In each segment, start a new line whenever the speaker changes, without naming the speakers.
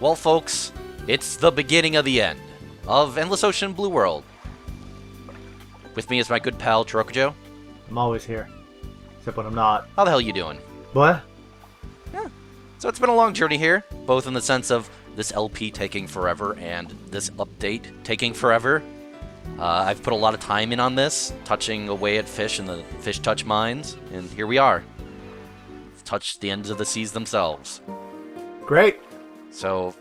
Well, folks, it's the beginning of the end of Endless Ocean Blue World. With me is my good pal, Trokojo.
I'm always here. Except when I'm not.
How the hell you doing?
What?
Yeah. So it's been a long journey here, both in the sense of this LP taking forever and this update taking forever. I've put a lot of time in on this, touching away at fish in the fish touch mines, and here we are. Touched the ends of the seas themselves.
Great.
So,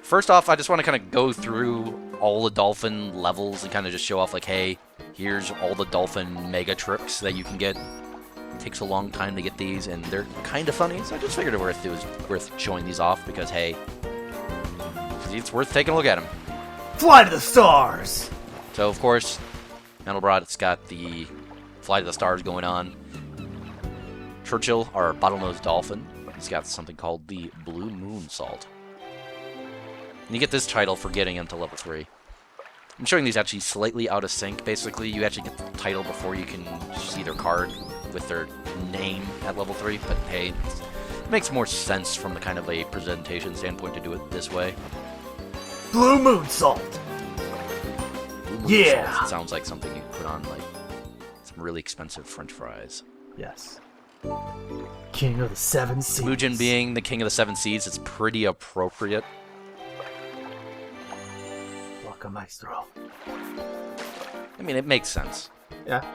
first off, I just want to kind of go through all the dolphin levels and kind of just show off, like, hey, here's all the dolphin mega tricks that you can get. It takes a long time to get these, and they're kind of funny, so I just figured it was worth showing these off because, hey, it's worth taking a look at them.
Fly to the stars!
So, of course, Mandelbrot, it's got the Fly to the Stars going on. Churchill, our bottlenose dolphin, he's got something called the Blue Moon Salt. And you get this title for getting into level 3. I'm showing these actually slightly out of sync. Basically, you actually get the title before you can see their card with their name at level 3. But hey, it makes more sense from the kind of a presentation standpoint to do it this way.
Blue Moon Salt!
Blue Moon
Yeah!
Salt. It sounds like something you put on, like, some really expensive french fries.
Yes. King of the Seven Seas.
Mugen being the king of the 7 seas, it's pretty appropriate.
Waka Maestro.
I mean, it makes sense.
Yeah.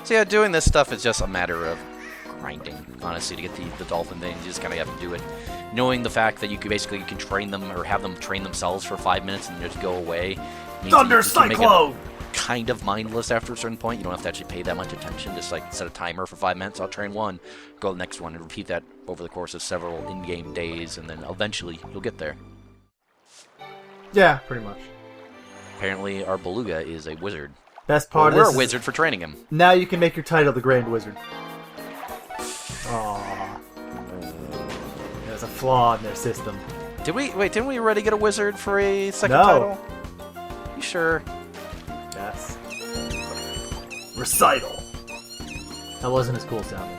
So yeah, doing this stuff is just a matter of grinding, honestly, to get the dolphin thing. You just kind of have to do it. Knowing the fact that you can train them or have them train themselves for 5 minutes and just go away.
Thunder Cyclone!
Kind of mindless after a certain point. You don't have to actually pay that much attention. Just like set a timer for 5 minutes. I'll train one, go to the next one, and repeat that over the course of several in-game days, and then eventually you'll get there.
Yeah, pretty much.
Apparently, our beluga is a wizard.
Best part
We're
of
a
this
wizard for training him.
Now you can make your title the Grand Wizard. Aww. There's a flaw in their system.
Didn't we already get a wizard for a second
No.
title? You sure?
Yes. Recital. That wasn't as cool sounding.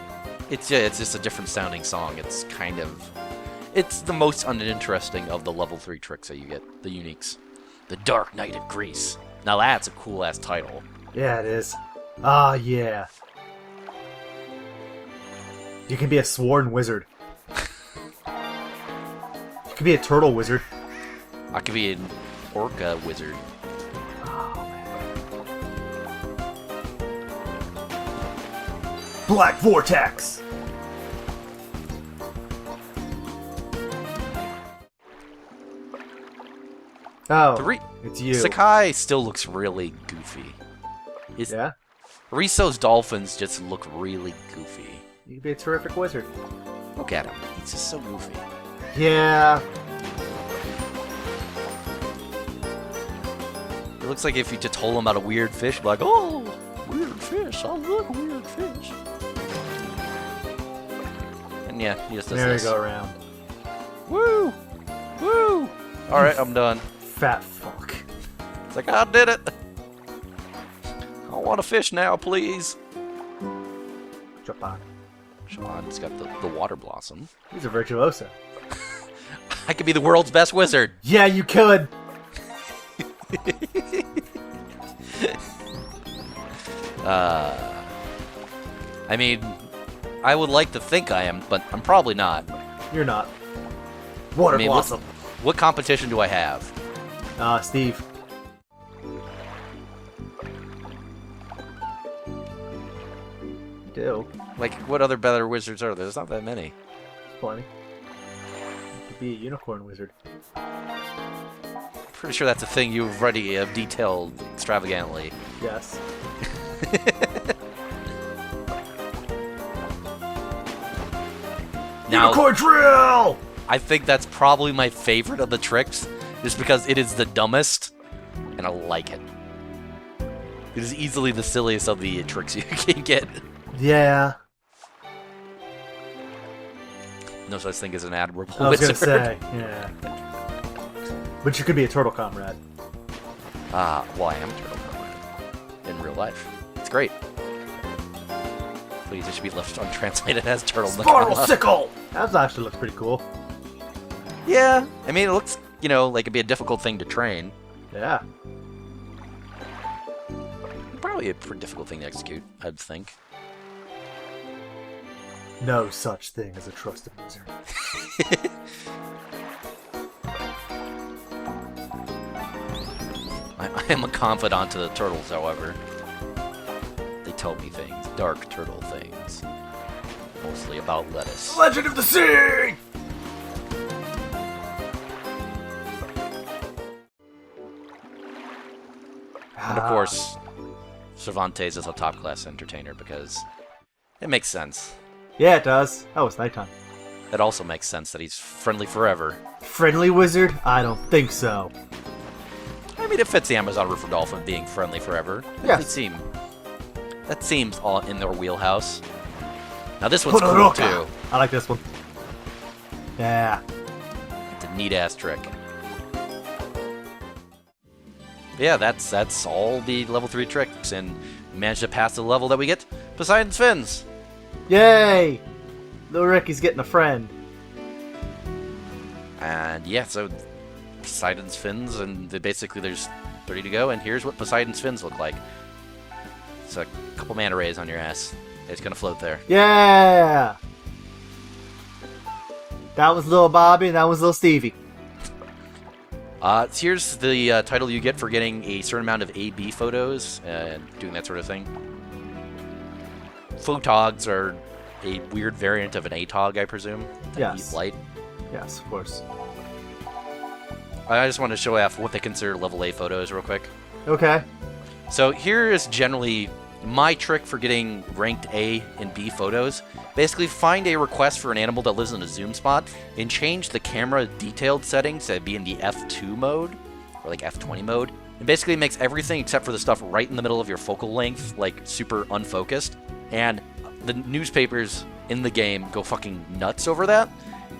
It's just a different sounding song. It's the most uninteresting of the level 3 tricks that you get, the uniques. The Dark Knight of Greece. Now that's a cool ass title.
Yeah, it is. Ah, yeah. You can be a sworn wizard. You can be a turtle wizard.
I could be an orca wizard.
Black Vortex! Oh, it's you.
Sakai still looks really goofy.
Yeah?
Riso's dolphins just look really goofy.
You could be a terrific wizard.
Look at him. He's just so goofy.
Yeah.
It looks like if you just told him about a weird fish, you'd be like, oh, weird fish. I love weird fish. And yeah, he just does this.
Merry go round.
Woo! Woo! Alright, I'm done.
Fat fuck.
It's like, I did it! I want a fish now, please!
Japan.
Shaban's got the water blossom.
He's a virtuoso.
I could be the world's best wizard!
Yeah, you could!
I mean, I would like to think I am, but I'm probably not.
You're not. Water
I mean,
blossom.
What competition do I have?
Steve. You do.
Like, what other better wizards are there? There's not that many.
Plenty. You could be a unicorn wizard.
Pretty sure that's a thing you've already detailed extravagantly.
Yes.
Now,
unicorn drill!
I think that's probably my favorite of the tricks, just because it is the dumbest, and I like it. It is easily the silliest of the tricks you can get.
Yeah.
No such thing as an admirable
I was
wizard.
gonna say, yeah. But you could be a turtle comrade.
Well, I am a turtle comrade in real life. It's great. Please, it should be left untranslated as turtle.
Sparkle sickle! That actually looks pretty cool.
Yeah, I mean, it looks you know, like it'd be a difficult thing to train.
Yeah.
Probably a pretty difficult thing to execute, I'd think.
No such thing as a trusted wizard.
I am a confidant to the turtles, however. They tell me things, dark turtle things. Mostly about lettuce.
Legend of the Sea!
And of course, Cervantes is a top-class entertainer because it makes sense.
Yeah, it does. Oh, it's nighttime.
It also makes sense that he's friendly forever.
Friendly wizard? I don't think so.
I mean, it fits the Amazon River Dolphin being friendly forever.
Yes.
That seems all in their wheelhouse. Now this one's cool too.
I like this one. Yeah.
It's a neat-ass trick. Yeah, that's all the level 3 tricks, and we managed to pass the level that we get Poseidon's Fins.
Yay! Little Ricky's getting a friend.
And yeah, so Poseidon's Fins, and basically there's 30 to go, and here's what Poseidon's Fins look like. It's a couple manta rays on your ass. It's gonna float there.
Yeah! That was little Bobby, and that was little Stevie.
Here's the title you get for getting a certain amount of A-B photos and doing that sort of thing. Photogs are a weird variant of an ATOG, I presume.
Yes.
Light.
Yes, of course.
I just want to show off what they consider level A photos real quick.
Okay.
So here is generally my trick for getting ranked A and B photos. Basically, find a request for an animal that lives in a zoom spot and change the camera detailed settings to be in the F2 mode, or like F20 mode. And basically it makes everything except for the stuff right in the middle of your focal length, like super unfocused. And the newspapers in the game go fucking nuts over that.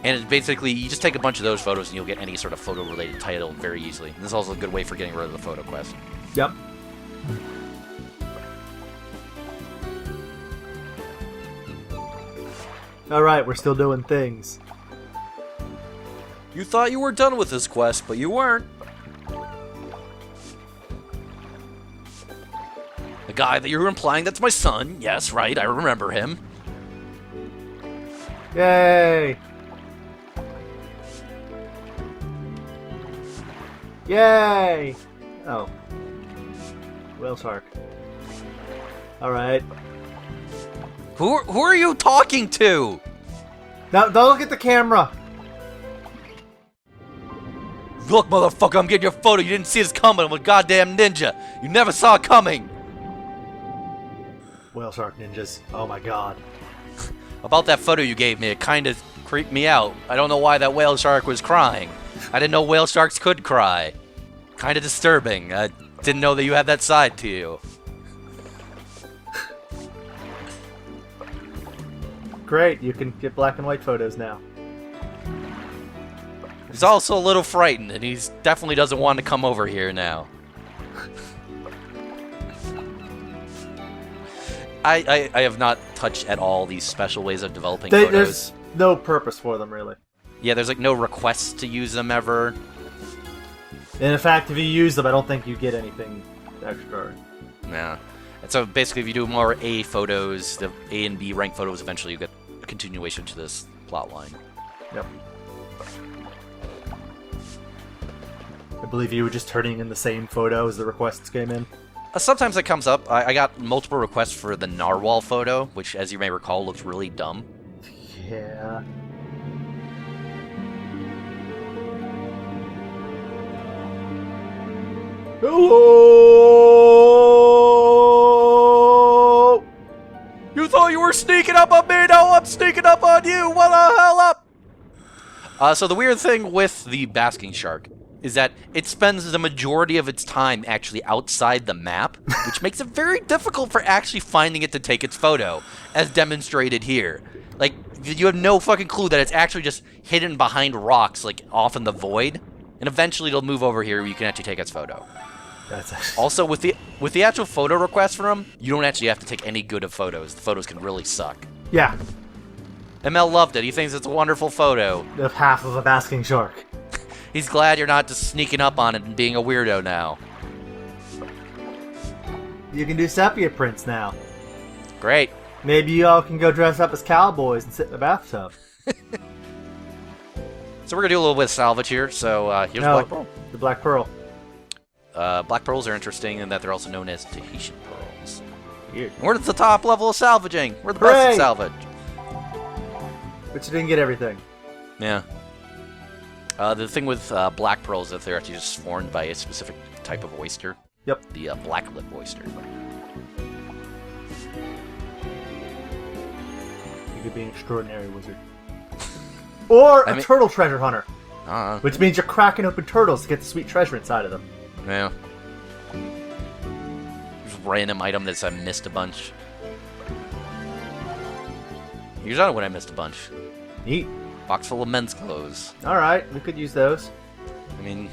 And it's basically, you just take a bunch of those photos and you'll get any sort of photo-related title very easily. And this is also a good way for getting rid of the photo quest.
Yep. Alright, we're still doing things.
You thought you were done with this quest, but you weren't. The guy that you're implying that's my son. Yes, right, I remember him.
Yay! Yay! Oh. Whale shark. Alright.
Who are you talking to?
Now, don't look at the camera!
Look, motherfucker, I'm getting your photo. You didn't see this coming. I'm a goddamn ninja. You never saw it coming.
Whale shark ninjas. Oh my god.
About that photo you gave me, it kind of creeped me out. I don't know why that whale shark was crying. I didn't know whale sharks could cry. Kind of disturbing. I didn't know that you had that side to you.
Great, you can get black and white photos now.
He's also a little frightened, and he definitely doesn't want to come over here now. I have not touched at all these special ways of developing photos.
There's no purpose for them, really.
Yeah, there's like no requests to use them ever.
And in fact, if you use them, I don't think you get anything extra.
Yeah. And so basically, if you do more A photos, the A and B rank photos, eventually you get a continuation to this plot line.
Yep. I believe you were just turning in the same photo as the requests came in.
Sometimes that comes up. I got multiple requests for the narwhal photo, which, as you may recall, looks really dumb.
Yeah. Hello!
You thought you were sneaking up on me? No, I'm sneaking up on you! What the hell up? So the weird thing with the basking shark is that it spends the majority of its time actually outside the map, which makes it very difficult for actually finding it to take its photo, as demonstrated here. Like, you have no fucking clue that it's actually just hidden behind rocks, like, off in the void, and eventually it'll move over here where you can actually take its photo.
That's
Also, with the actual photo request from him, you don't actually have to take any good of photos. The photos can really suck.
Yeah.
ML loved it. He thinks it's a wonderful photo.
Of half of a basking shark.
He's glad you're not just sneaking up on it and being a weirdo now.
You can do sepia prints now.
Great.
Maybe you all can go dress up as cowboys and sit in the bathtub.
So we're going to do a little bit of salvage here. So here's
No,
Black Pearl.
the Black Pearl.
Black Pearls are interesting in that they're also known as Tahitian Pearls.
Weird.
We're at the top level of salvaging. We're the
Hooray!
best at salvage.
But you didn't get everything.
Yeah. The thing with black pearls is that they're actually just formed by a specific type of oyster.
Yep.
The black lip oyster.
You could be an extraordinary wizard. Or a turtle treasure hunter. Which means you're cracking open turtles to get the sweet treasure inside of them.
Yeah. Just random item that's I missed a bunch. Here's another one I missed a bunch.
Neat.
Box full of men's clothes.
Alright, we could use those.
I mean,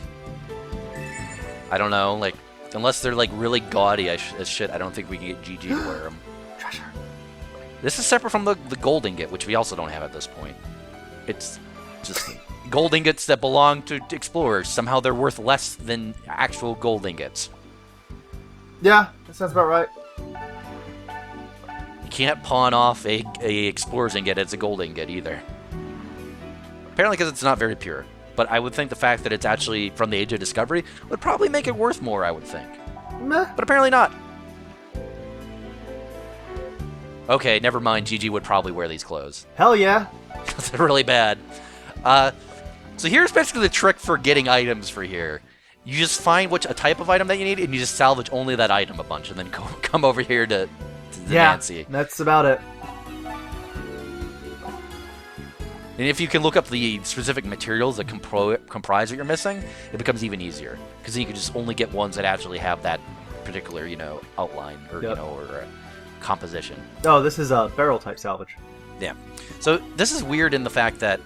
I don't know, like, unless they're like really gaudy as shit, I don't think we can get GG to wear them.
Treasure.
This is separate from the gold ingot, which we also don't have at this point. It's just gold ingots that belong to explorers. Somehow they're worth less than actual gold ingots.
Yeah, that sounds about right.
You can't pawn off a explorer's ingot as a gold ingot either. Apparently because it's not very pure. But I would think the fact that it's actually from the Age of Discovery would probably make it worth more, I would think.
Meh.
But apparently not. Okay, never mind. GG would probably wear these clothes.
Hell yeah.
They're really bad. So here's basically the trick for getting items for here. You just find a type of item that you need, and you just salvage only that item a bunch, and then come over here to Nancy.
That's about it.
And if you can look up the specific materials that comprise what you're missing, it becomes even easier. Because then you can just only get ones that actually have that particular, outline or, or composition.
Oh, this is a barrel type salvage.
Yeah. So this is weird in the fact that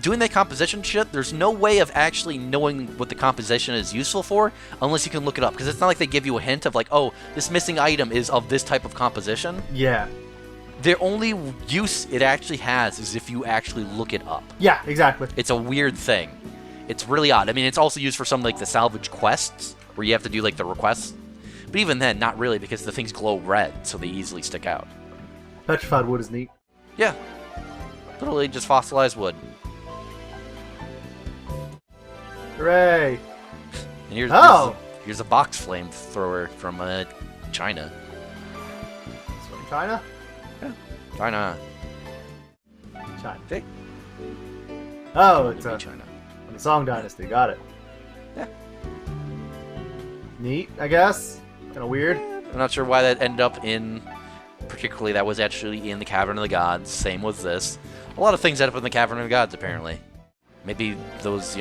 doing that composition shit, there's no way of actually knowing what the composition is useful for unless you can look it up. Because it's not like they give you a hint of like, oh, this missing item is of this type of composition.
Yeah.
The only use it actually has is if you actually look it up.
Yeah, exactly.
It's a weird thing. It's really odd. I mean, it's also used for some like the salvage quests where you have to do like the requests. But even then, not really, because the things glow red, so they easily stick out.
Petrified wood is neat.
Yeah. Literally just fossilized wood.
Hooray!
And here's a box flamethrower from China.
It's from China?
Yeah. China.
China.
Hey.
Oh, it's
China.
from the Song Dynasty. Got it.
Yeah.
Neat, I guess. Kind of weird.
I'm not sure why that ended up in... Particularly, that was actually in the Cavern of the Gods. Same was this. A lot of things end up in the Cavern of the Gods, apparently. Maybe those,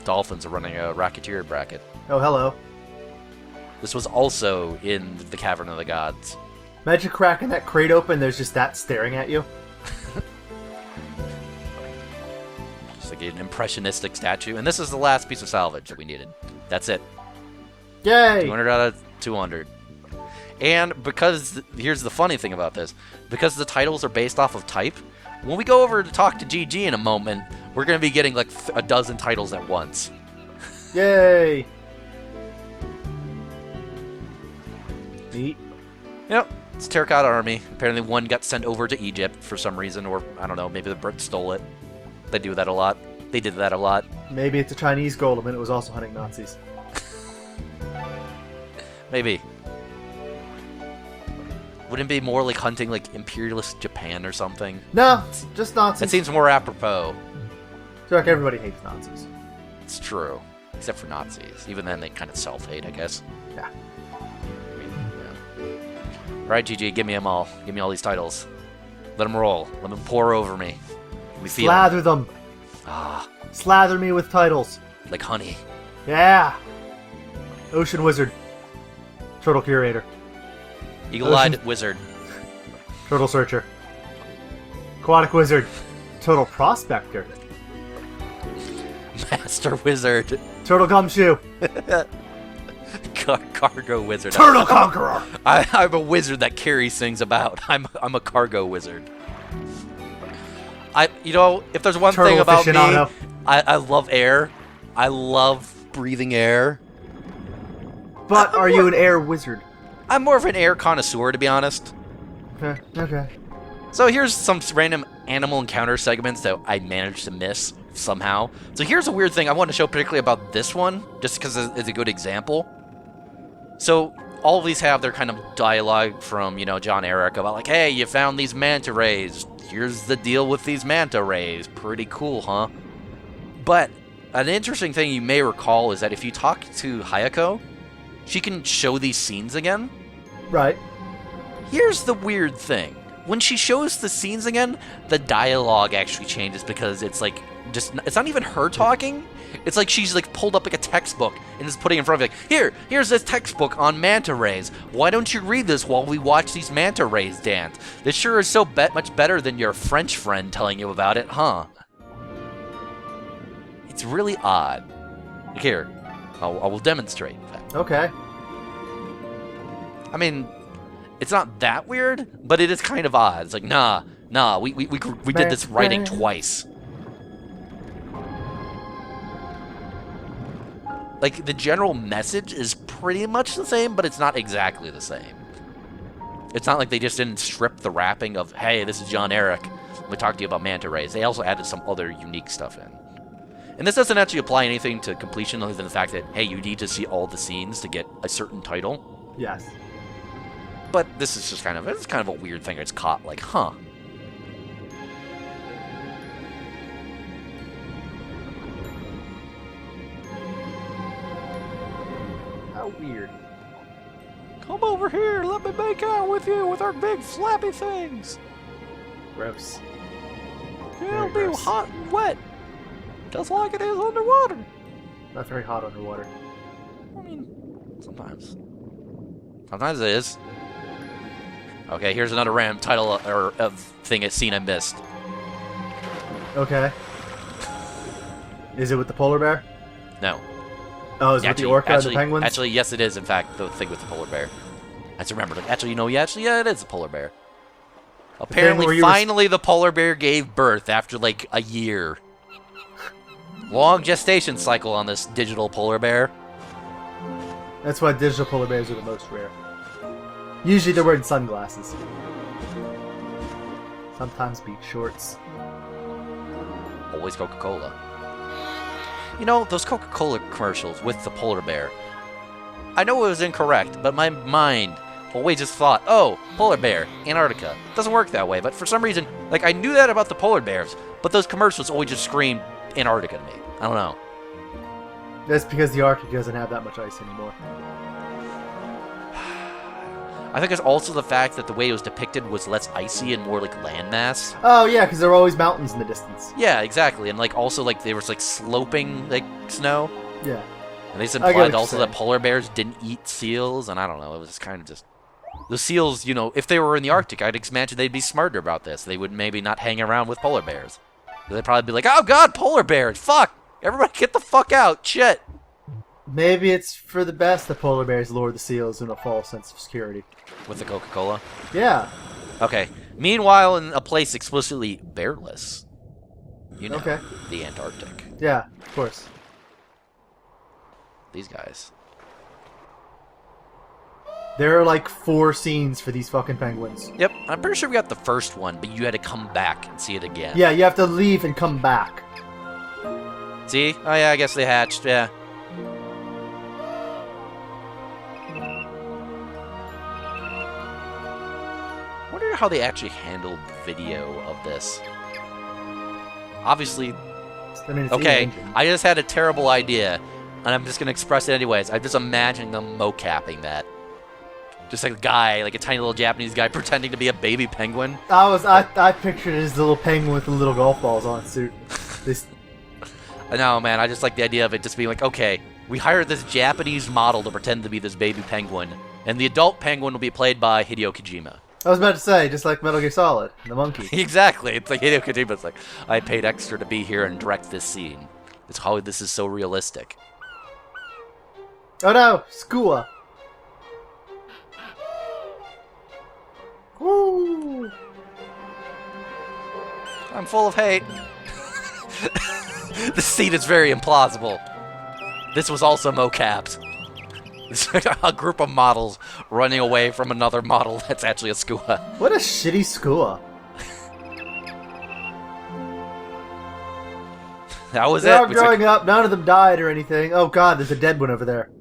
dolphins are running a Racketeer bracket.
Oh, hello.
This was also in the Cavern of the Gods.
Imagine cracking that crate open, there's just that staring at you.
Just like an impressionistic statue. And this is the last piece of salvage that we needed. That's it.
Yay!
200 out of 200. And because, here's the funny thing about this, because the titles are based off of type, when we go over to talk to GG in a moment, we're going to be getting like a dozen titles at once.
Yay! Neat.
Yep, it's Terracotta Army. Apparently one got sent over to Egypt for some reason, or I don't know, maybe the Brits stole it. They do that a lot. They did that a lot.
Maybe it's a Chinese golem and it was also hunting Nazis.
Maybe. Wouldn't it be more like hunting like imperialist Japan or something?
No, just Nazis.
That seems more apropos.
I feel like everybody hates Nazis.
It's true. Except for Nazis. Even then, they kind of self-hate, I guess.
Yeah.
I mean, yeah. Alright, GG, give me them all. Give me all these titles. Let them roll. Let them pour over me. Let me feel
Slather them.
Ah,
Slather me with titles.
like honey.
Yeah. Ocean Wizard. Turtle Curator.
Eagle-eyed wizard.
Turtle Searcher. Aquatic Wizard. Total Prospector.
Master wizard.
Turtle Gumshoe.
Cargo wizard.
Turtle Conqueror.
I'm a wizard that carries things about. I'm a cargo wizard. If there's one
Turtle
thing about
aficionado.
me, I love air, I love breathing air.
But are you an air wizard?
I'm more of an air connoisseur, to be honest.
Okay.
So here's some random animal encounter segments that I managed to miss somehow. So here's a weird thing I want to show particularly about this one, just because it's a good example. So all of these have their kind of dialogue from, you know, John Eric about like, hey, you found these manta rays. Here's the deal with these manta rays. Pretty cool, huh? But an interesting thing you may recall is that if you talk to Hayako, she can show these scenes again.
Right.
Here's the weird thing. When she shows the scenes again, the dialogue actually changes because it's like it's not even her talking. It's like she's like pulled up like a textbook and is putting it in front of you. Like, here's this textbook on manta rays. Why don't you read this while we watch these manta rays dance? This sure is so much better than your French friend telling you about it, huh? It's really odd. Here, I will demonstrate.
Okay.
I mean, it's not that weird, but it is kind of odd. It's like, nah, we did this writing twice. Like, the general message is pretty much the same, but it's not exactly the same. It's not like they just didn't strip the wrapping of, hey, this is John Eric. We talked to you about manta rays. They also added some other unique stuff in. And this doesn't actually apply anything to completion other than the fact that, hey, you need to see all the scenes to get a certain title.
Yes.
But this is just kind of a weird thing. It's caught like, huh.
How weird.
Come over here, let me make out with you with our big flappy things.
Gross.
It'll be hot and wet, just like it is underwater.
Not very hot underwater.
I mean, sometimes. Sometimes it is. Okay, here's another random title or thing at scene I missed.
Okay. Is it with the polar bear?
No.
Oh, is it with the orca and the penguins?
Actually, yes, it is, in fact, the thing with the polar bear. I just remembered. Actually, yeah, it is a polar bear. Apparently, finally, the polar bear gave birth after, like, a year. Long gestation cycle on this digital polar bear.
That's why digital polar bears are the most rare. Usually they're wearing sunglasses. Sometimes beach shorts.
Always Coca-Cola. You know, those Coca-Cola commercials with the polar bear. I know it was incorrect, but my mind always just thought, oh, polar bear, Antarctica. It doesn't work that way, but for some reason, like, I knew that about the polar bears, but those commercials always just screamed Antarctica to me. I don't know.
That's because the Arctic doesn't have that much ice anymore.
I think it's also the fact that the way it was depicted was less icy and more like landmass.
Oh yeah, because there were always mountains in the distance.
Yeah, exactly, and like also like there was like sloping like snow.
Yeah.
And they implied also that polar bears didn't eat seals, and I don't know, it was kind of just the seals. You know, if they were in the Arctic, I'd imagine they'd be smarter about this. They would maybe not hang around with polar bears. They'd probably be like, "Oh God, polar bears! Fuck! Everybody, get the fuck out! Shit!"
Maybe it's for the best that polar bears lure the seals in a false sense of security.
With the Coca-Cola?
Yeah.
Okay. Meanwhile, in a place explicitly bearless. You know,
okay.
The Antarctic.
Yeah, of course.
These guys.
There are like 4 scenes for these fucking penguins.
Yep, I'm pretty sure we got the first one, but you had to come back and see it again.
Yeah, you have to leave and come back.
See? Oh yeah, I guess they hatched, yeah. I wonder how they actually handled video of this. Obviously, okay, I just had a terrible idea, and I'm just going to express it anyways. I'm just imagining them mocapping that. Just like a guy, like a tiny little Japanese guy pretending to be a baby penguin.
I pictured it as a little penguin with the little golf balls on its suit.
No, man, I just like the idea of it just being like, okay, we hired this Japanese model to pretend to be this baby penguin, and the adult penguin will be played by Hideo Kojima.
I was about to say, just like Metal Gear Solid, the monkey.
Exactly. It's like Hideo Kojima's like, I paid extra to be here and direct this scene. It's how this is so realistic.
Oh no! Skua! Woo!
I'm full of hate. This scene is very implausible. This was also mo-capped. A group of models running away from another model that's actually a skua.
What a shitty skua.
That was
They're
it.
all growing up, none of them died or anything. Oh god, there's a dead one over there.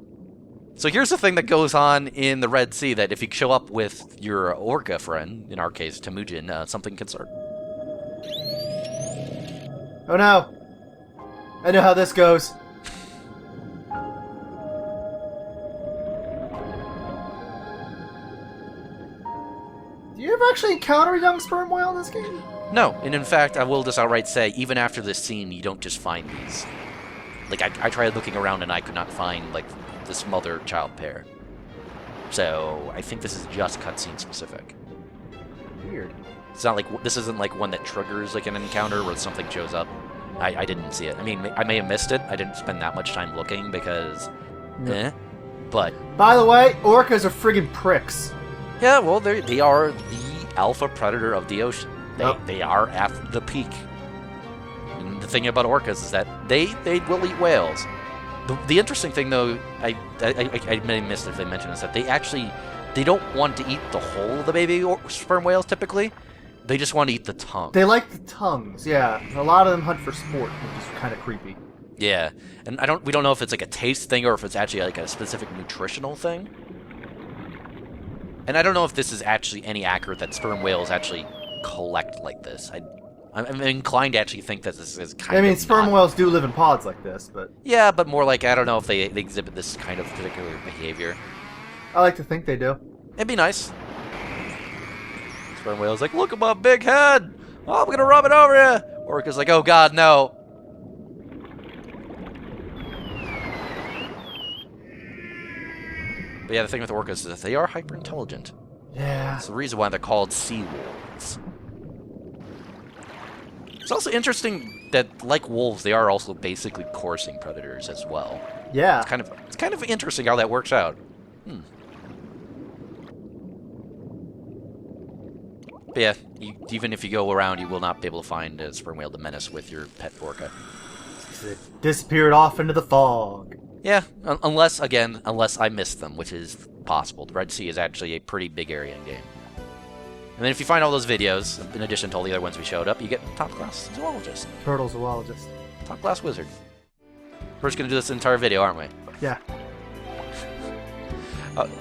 So here's the thing that goes on in the Red Sea, that if you show up with your orca friend, in our case Temujin, something can start.
Oh no. I know how this goes. Do you ever actually encounter a young sperm whale in this game?
No, and in fact, I will just outright say, even after this scene, you don't just find these. Like, I tried looking around and I could not find, like, this mother-child pair. So, I think this is just cutscene specific.
Weird.
It's not like, this isn't like one that triggers, like, an encounter where something shows up. I didn't see it. I mean, I may have missed it. I didn't spend that much time looking because, but...
By the way, orcas are friggin' pricks.
Yeah, well, they are the alpha predator of the ocean. They are at the peak. And the thing about orcas is that they will eat whales. The interesting thing, though, I may have missed if they mentioned this, that they don't want to eat the whole of the baby sperm whales typically. They just want to eat the tongue.
They like the tongues, yeah. A lot of them hunt for sport, which is kind of creepy.
Yeah, and we don't know if it's like a taste thing or if it's actually like a specific nutritional thing. And I don't know if this is actually any accurate that sperm whales actually collect like this. I'm inclined to actually think that this is kind of.
I mean, sperm whales do live in pods like this, but.
Yeah, but more like I don't know if they exhibit this kind of particular behavior.
I like to think they do.
It'd be nice. Sperm whale's like, look at my big head! Oh, I'm gonna rub it over you! Orca's like, oh god, no. But yeah, the thing with orcas is that they are hyper intelligent.
Yeah.
That's the reason why they're called sea wolves. It's also interesting that, like wolves, they are also basically coursing predators as well.
Yeah.
It's kind of interesting how that works out. But yeah, even if you go around, you will not be able to find a sperm whale to menace with your pet orca.
It disappeared off into the fog.
Yeah, unless I missed them, which is possible. The Red Sea is actually a pretty big area in game. And then if you find all those videos, in addition to all the other ones we showed up, you get top class zoologist.
Turtle zoologist.
Top class wizard. We're just gonna do this entire video, aren't we?
Yeah.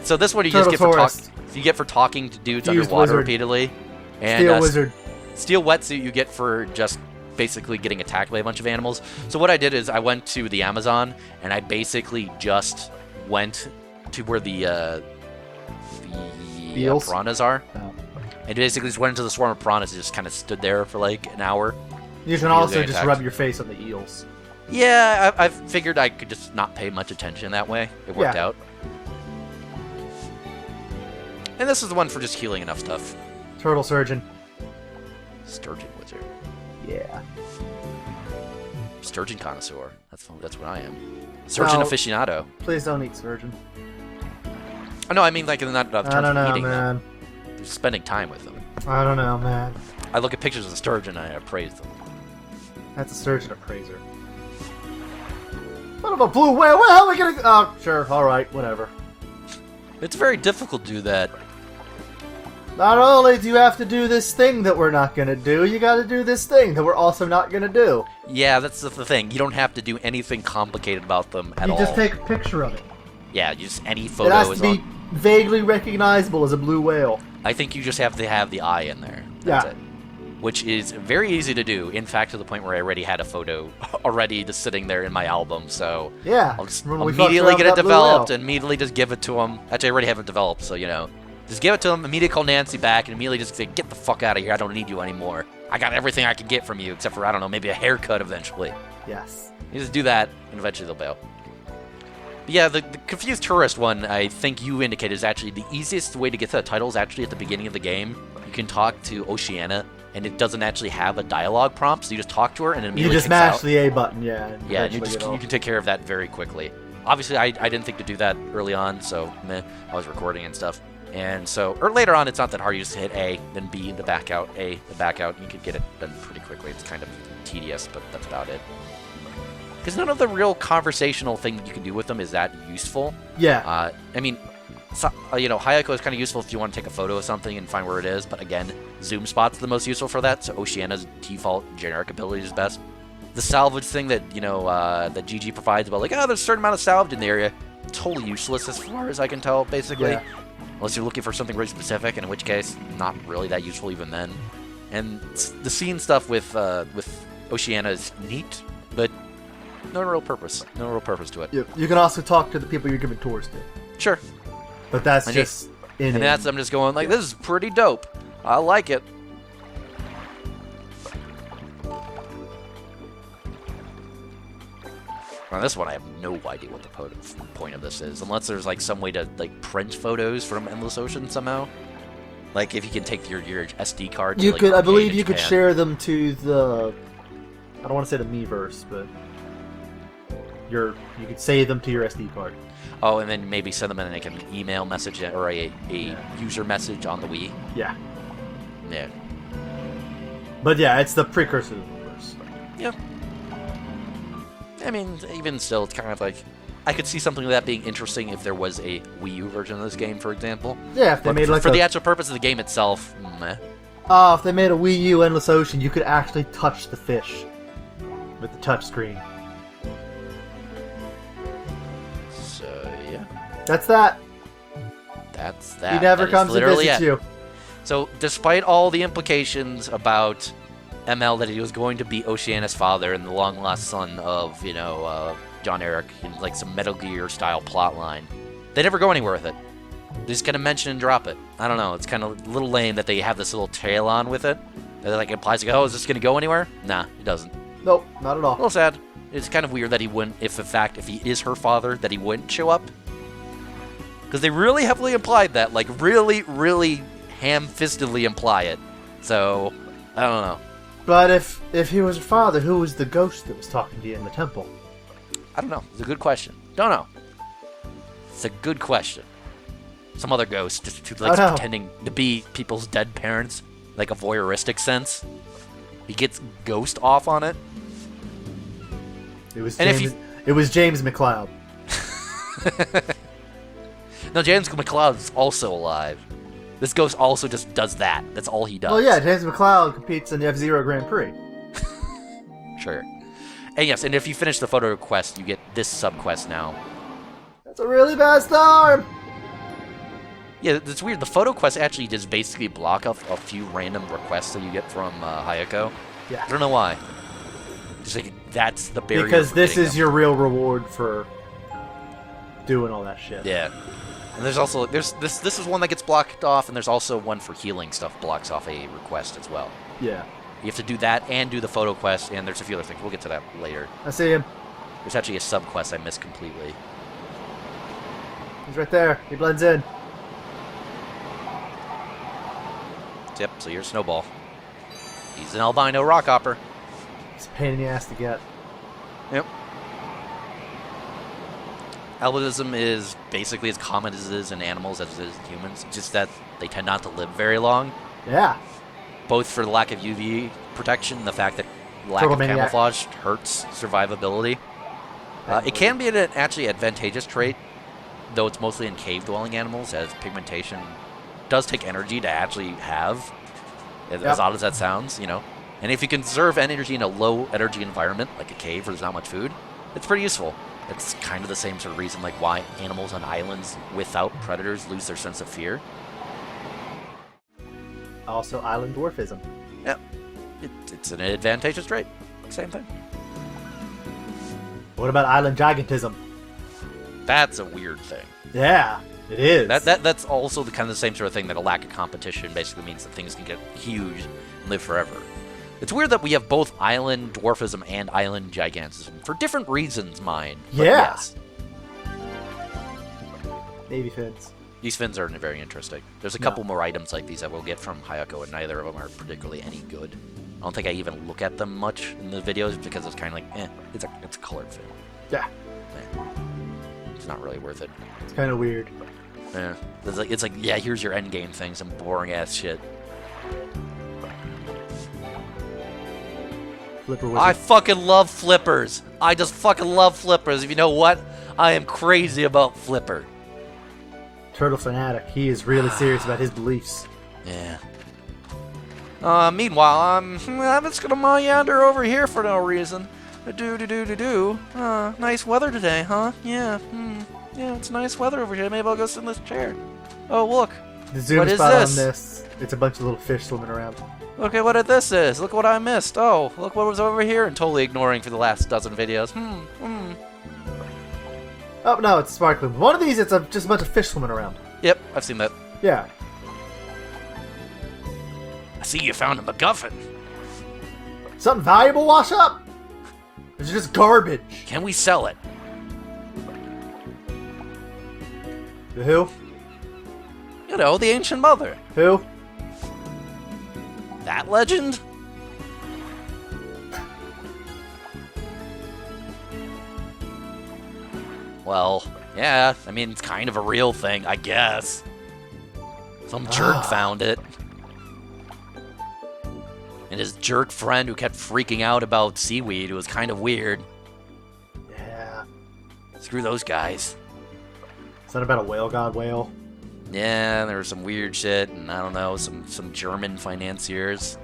So this one you
Turtle
just get for talking to dudes
Fused
underwater
wizard.
repeatedly. And
Steel wizard.
Steel wetsuit you get for just basically getting attacked by a bunch of animals. So what I did is I went to the Amazon and I basically just went to where the piranhas are.
Oh.
And basically just went into the swarm of piranhas and just kind of stood there for like an hour.
You can also just rub your face on the eels.
Yeah, I figured I could just not pay much attention that way. It worked out. And this is the one for just healing enough stuff.
Turtle surgeon.
Sturgeon wizard.
Yeah.
Sturgeon connoisseur. That's what I am. Surgeon aficionado.
Please don't eat surgeon.
Oh, no, I mean like in that terms
I don't know,
of eating
man.
them. Spending time with them.
I don't know, man.
I look at pictures of the sturgeon and I praise them.
That's a surgeon appraiser. What about blue whale? What the hell are we gonna... Oh, sure, alright, whatever.
It's very difficult to do that.
Not only do you have to do this thing that we're not gonna do, you gotta do this thing that we're also not gonna do.
Yeah, that's the thing. You don't have to do anything complicated about them at all.
You just take a picture of it.
Yeah, just any photo
it has
is
to be vaguely recognizable as a blue whale.
I think you just have to have the eye in there. That's it. Which is very easy to do. In fact, to the point where I already had a photo already just sitting there in my album. So
yeah,
I'll just immediately get it developed and immediately just give it to him. Actually, I already have it developed, so you know. Just give it to him, immediately call Nancy back, and immediately just say, get the fuck out of here, I don't need you anymore. I got everything I can get from you, except for, I don't know, maybe a haircut eventually.
Yes.
You just do that, and eventually they'll bail. But yeah, the confused tourist one, I think you indicated, is actually the easiest way to get to the title is actually at the beginning of the game. You can talk to Oceana, and it doesn't actually have a dialogue prompt, so you just talk to her, and it immediately
you just mash the A button, yeah.
Yeah, and you can take care of that very quickly. Obviously, I didn't think to do that early on, so meh, I was recording and stuff. And so, or later on, it's not that hard. You just hit A, then B, the back out, A, the back out. You can get it done pretty quickly. It's kind of tedious, but that's about it. because none of the real conversational thing you can do with them is that useful.
Yeah.
I mean, so, Hayako is kind of useful if you want to take a photo of something and find where it is, but again, zoom spot's the most useful for that, so Oceana's default generic ability is best. The salvage thing that, that GG provides about, like, there's a certain amount of salvage in the area, totally useless as far as I can tell, basically.
Yeah.
Unless you're looking for something really specific, in which case, not really that useful even then. And the scene stuff with Oceana is neat, but no real purpose. No real purpose to it.
You can also talk to the people you're giving tours to.
Sure.
But that's just...
I'm just going, like, this is pretty dope. I like it. On this one, I have no idea what the point of this is, unless there's like some way to like print photos from Endless Ocean somehow. Like if you can take your SD card.
You
to,
could,
like,
I believe, you
Japan.
could share them to the. I don't want to say the Miiverse, but you could save them to your SD card.
Oh, and then maybe send them in like an email message or a user message on the Wii.
Yeah.
Yeah.
But yeah, it's the precursor to the Miiverse.
Yeah. I mean, even still, it's kind of like... I could see something like that being interesting if there was a Wii U version of this game, for example.
Yeah, if they made like
for the actual purpose of the game itself, meh.
If they made a Wii U Endless Ocean, you could actually touch the fish with the touch screen.
So, yeah.
That's that.
That's that.
He never
that
comes to visit you.
So, despite all the implications about ML that he was going to be Oceana's father and the long-lost son of, John Eric in, like, some Metal Gear-style plotline, they never go anywhere with it. They just kind of mention and drop it. I don't know. It's kind of a little lame that they have this little tail on with it. That, like, implies, like, oh, is this going to go anywhere? Nah, it doesn't.
Nope, not at all.
A little sad. It's kind of weird that he wouldn't, if he is her father, that he wouldn't show up. Because they really heavily implied that. Like, really, really ham-fistedly imply it. So, I don't know.
But if he was her father, who was the ghost that was talking to you in the temple?
I don't know. It's a good question. Don't know. It's a good question. Some other ghost just who likes pretending to be people's dead parents, like a voyeuristic sense. He gets ghost off on it.
It was James McCloud.
No, James McCloud is also alive. This ghost also just does that. That's all he does.
Well, yeah, James McCloud competes in the F-Zero Grand Prix.
Sure. And yes, and if you finish the photo quest, you get this sub-quest now.
That's a really bad storm!
Yeah, it's weird. The photo quest actually just basically block off a few random requests that you get from Hayako.
Yeah.
I don't know why. Just like, that's the barrier.
Because this is
them.
your real reward for doing all that shit.
Yeah. And there's also this is one that gets blocked off, and there's also one for healing stuff blocks off a request as well.
Yeah.
You have to do that and do the photo quest, and there's a few other things. We'll get to that later.
I see him.
There's actually a sub quest I missed completely.
He's right there. He blends in.
Yep. So you're Snowball. He's an albino rockhopper.
It's a pain in the ass to get.
Yep. Albinism is basically as common as it is in animals as it is in humans, just that they tend not to live very long.
Yeah.
Both for the lack of UV protection and the fact that lack of camouflage hurts survivability. It can be an actually advantageous trait, though it's mostly in cave-dwelling animals, as pigmentation does take energy to actually have, as odd as that sounds, And if you conserve energy in a low-energy environment, like a cave where there's not much food, it's pretty useful. It's kind of the same sort of reason like why animals on islands without predators lose their sense of fear.
Also, island dwarfism.
Yeah, it's an advantageous trait. Same thing.
What about island gigantism?
That's a weird thing.
Yeah, it is.
That's also the kind of the same sort of thing that a lack of competition basically means that things can get huge and live forever. It's weird that we have both island dwarfism and island gigantism for different reasons, mind. But yes.
Navy fins.
These fins are very interesting. There's a couple more items like these that we'll get from Hayako, and neither of them are particularly any good. I don't think I even look at them much in the videos because it's kind of like, it's a colored fin.
Yeah.
It's not really worth it.
It's kind of weird.
Yeah. It's like, yeah, here's your endgame thing, some boring ass shit.
Flipper wizard.
I fucking love flippers. I just fucking love flippers. If you know what, I am crazy about Flipper.
Turtle fanatic. He is really serious about his beliefs.
Yeah. Meanwhile, I'm just gonna meander over here for no reason. Nice weather today, huh? Yeah. Yeah, it's nice weather over here. Maybe I'll go sit in this chair. Oh, look.
The zoom spot on this. It's a bunch of little fish swimming around.
Look at what this is. Look what I missed. Oh, look what was over here and totally ignoring for the last dozen videos.
Oh, no, it's sparkling. One of these, it's just a bunch of fish swimming around.
Yep, I've seen that.
Yeah.
I see you found a MacGuffin.
Something valuable wash up? It's just garbage.
Can we sell it?
The who?
You know, the Ancient Mother.
Who?
That legend? Well, yeah, I mean, it's kind of a real thing, I guess. Some jerk found it. And his jerk friend who kept freaking out about seaweed was kind of weird.
Yeah.
Screw those guys.
Is that about a whale god whale?
Yeah, there was some weird shit, and I don't know, some German financiers.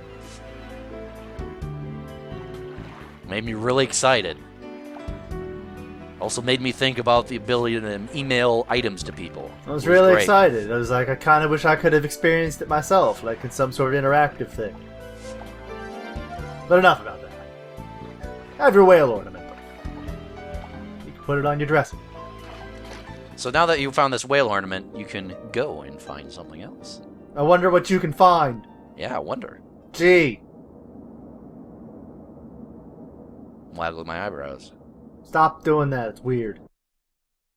Made me really excited. Also made me think about the ability to email items to people.
I was really excited. I was like, I kind of wish I could have experienced it myself, like in some sort of interactive thing. But enough about that. Have your whale ornament. You can put it on your dresser.
So now that you found this whale ornament, you can go and find something else.
I wonder what you can find.
Yeah, I wonder.
Gee.
Waggle my eyebrows.
Stop doing that. It's weird.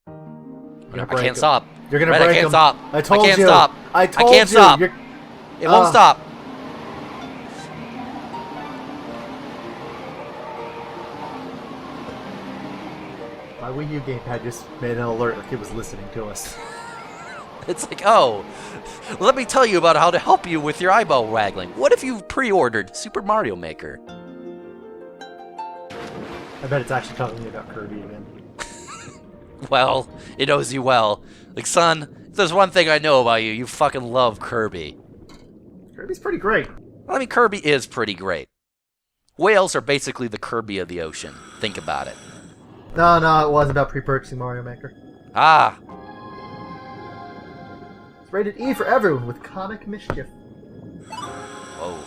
I can't stop.
You're gonna break them.
I can't stop.
I told you.
I can't stop.
I told
you. I can't stop. It won't stop.
My Wii U gamepad just made an alert like it was listening to us.
It's like, oh, let me tell you about how to help you with your eyeball waggling. What if you pre-ordered Super Mario Maker?
I bet it's actually telling me about Kirby again.
Well, it knows you well. Like, son, if there's one thing I know about you, you fucking love Kirby.
Kirby's pretty great.
Well, I mean, Kirby is pretty great. Whales are basically the Kirby of the ocean. Think about it.
No, it wasn't about pre-purchasing Mario Maker.
Ah.
It's rated E for everyone with comic mischief.
Whoa.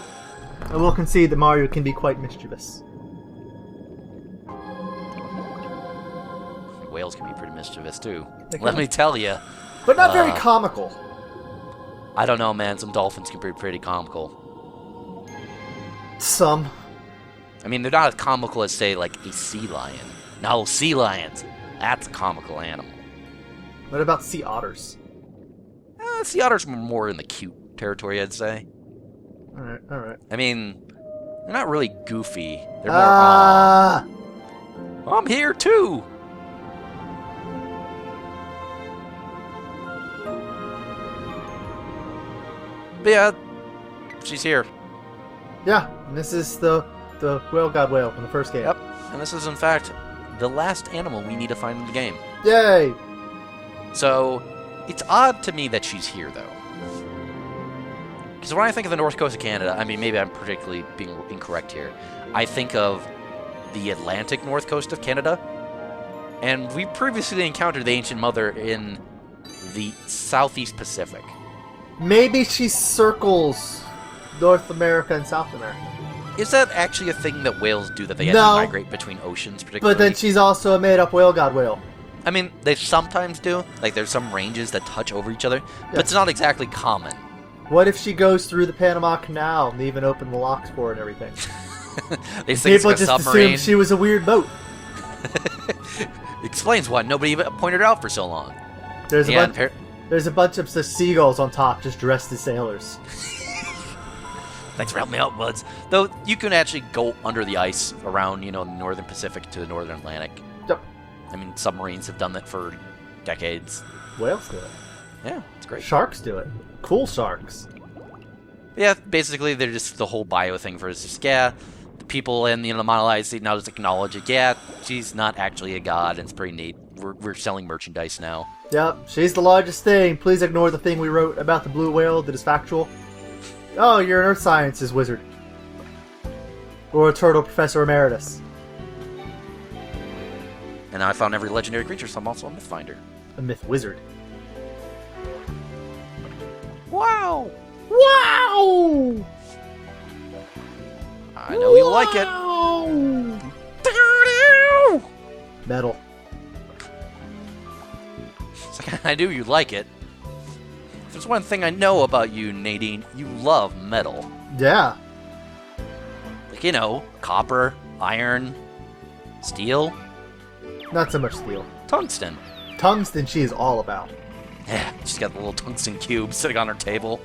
I will concede that Mario can be quite mischievous.
Whales can be pretty mischievous, too. Let me tell you.
But not very comical.
I don't know, man. Some dolphins can be pretty comical.
Some.
I mean, they're not as comical as, say, like a sea lion. No, sea lions. That's a comical animal.
What about sea otters?
Sea otters are more in the cute territory, I'd say.
Alright.
I mean, they're not really goofy. They're more, I'm here, too! But yeah, she's here.
Yeah, and this is the whale god whale from the first game.
Yep, and this is, in fact, the last animal we need to find in the game.
Yay!
So, it's odd to me that she's here, though. Because when I think of the north coast of Canada, I mean, maybe I'm particularly being incorrect here. I think of the Atlantic north coast of Canada. And we previously encountered the Ancient Mother in the Southeast Pacific.
Maybe she circles North America and South America.
Is that actually a thing that whales do, that they actually migrate between oceans, particularly?
But then she's also a made-up whale god whale.
I mean, they sometimes do. Like, there's some ranges that touch over each other, but it's not exactly common.
What if she goes through the Panama Canal and they even open the locks for her and everything?
They think
People
it's like a
just
submarine.
assumed she was a weird boat.
Explains why nobody even pointed it out for so long.
There's a bunch of seagulls on top just dressed as sailors.
Thanks for helping me out, buds. Though, you can actually go under the ice around, the northern Pacific to the northern Atlantic.
Yep.
I mean, submarines have done that for decades.
Whales do it.
Yeah, it's great.
Sharks do it. Cool sharks.
Yeah, basically, they're just the whole bio thing for us. Just, yeah, people in the monoliths now just acknowledge it. Yeah, she's not actually a god, and it's pretty neat. We're selling merchandise now.
Yep, she's the largest thing. Please ignore the thing we wrote about the blue whale that is factual. Oh, you're an earth sciences wizard. Or a turtle professor emeritus.
And I found every legendary creature, so I'm also a myth finder.
A myth wizard.
Wow!
Wow!
I know you like it.
Metal.
It's like, I knew you'd like it. If there's one thing I know about you, Nadine, you love metal.
Yeah.
Like, you know, copper, iron, steel,
Not so much steel.
tungsten.
Tungsten she is all about.
Yeah, she's got the little tungsten cube sitting on her table.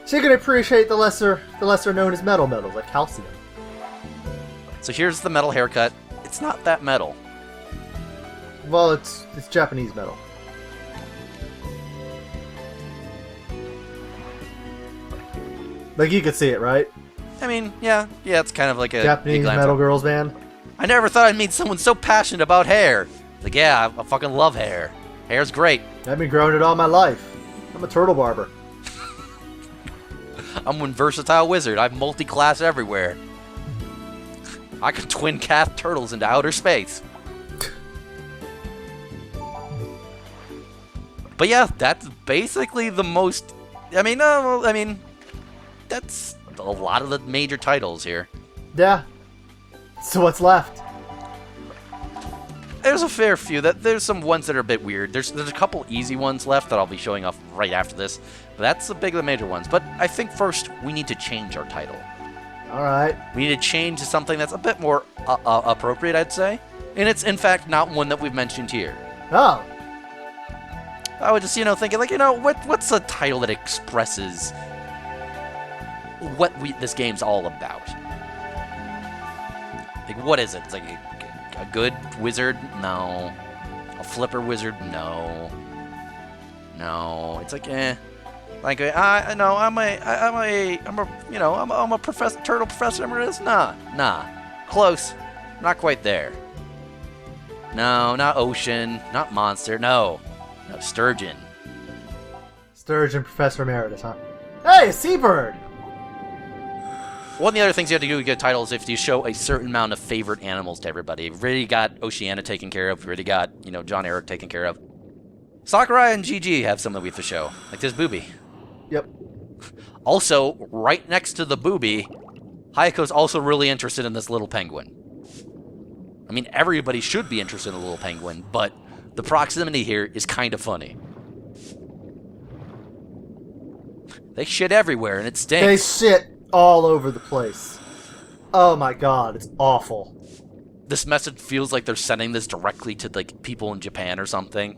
She can appreciate the lesser known as metal metals, like calcium.
So here's the metal haircut. It's not that metal.
Well, it's Japanese metal. Like, you could see it, right?
I mean, yeah, it's kind of like a
Japanese
glam
metal
top.
girls band.
I never thought I'd meet someone so passionate about hair. Like, yeah, I fucking love hair. Hair's great.
I've been growing it all my life. I'm a turtle barber.
I'm one versatile wizard. I'm multi-class everywhere. I can twin calf turtles into outer space. But yeah, that's basically the most. I mean, that's a lot of the major titles here.
Yeah. So what's left?
There's a fair few. There's some ones that are a bit weird. There's a couple easy ones left that I'll be showing off right after this. But that's the big of the major ones. But I think first we need to change our title.
Alright.
We need to change to something that's a bit more appropriate, I'd say. And it's, in fact, not one that we've mentioned here.
Oh.
I was just, thinking, like, what's a title that expresses what this game's all about? Like, what is it? It's like a good wizard? No. A flipper wizard? No. No. It's like, eh. Like, no, I'm a professor, turtle professor emeritus? Nah. Close. Not quite there. No, not ocean, not monster, no, sturgeon.
Sturgeon Professor Emeritus, huh? Hey, a seabird!
One of the other things you have to do to get titles is if you show a certain amount of favorite animals to everybody. We've already got Oceana taken care of. We've already got, John Eric taken care of. Sakurai and GG have something we have to show. Like this booby.
Yep.
Also, right next to the booby, Hayako's also really interested in this little penguin. I mean, everybody should be interested in a little penguin, but the proximity here is kind of funny. They shit everywhere, and it stinks.
They shit all over the place. Oh my god, it's awful.
This message feels like they're sending this directly to, like, people in Japan or something.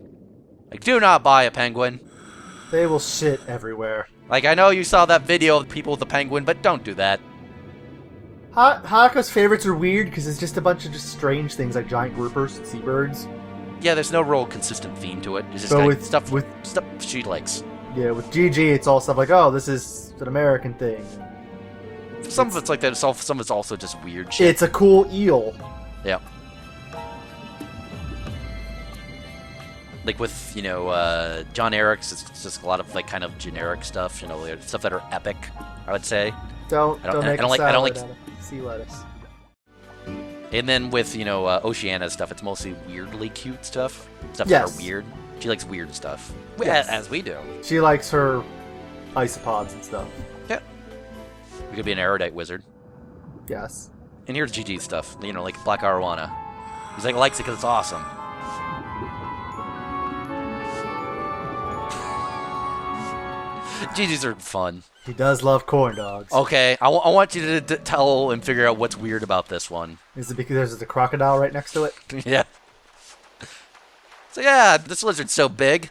Like, do not buy a penguin.
They will shit everywhere.
Like, I know you saw that video of people with the penguin, but don't do that.
Hayako's favorites are weird because it's just a bunch of just strange things like giant groupers and seabirds.
Yeah, there's no real consistent theme to it. It's just
So
kind
with-
of stuff
with-
she likes.
Yeah, with GG it's all stuff like, oh, this is an American thing.
Some of it's like that. Some of it's also just weird shit.
It's a cool eel.
Yeah. Like with, John Eric's, it's just a lot of, like, kind of generic stuff, stuff that are epic, I would say.
Don't make
I
a
don't like-
salad out of sea lettuce.
And then with, Oceana's stuff, it's mostly weirdly cute stuff. Stuff
Yes.
that are weird. She likes weird stuff.
Yes.
As we do.
She likes her isopods and stuff.
Yeah. We could be an erudite wizard.
Yes.
And here's GG's stuff, like Black Arowana. He's like, likes it because it's awesome. GG's are fun.
He does love corn dogs.
Okay, I want you to tell and figure out what's weird about this one.
Is it because there's a crocodile right next to it?
Yeah. So yeah, this lizard's so big.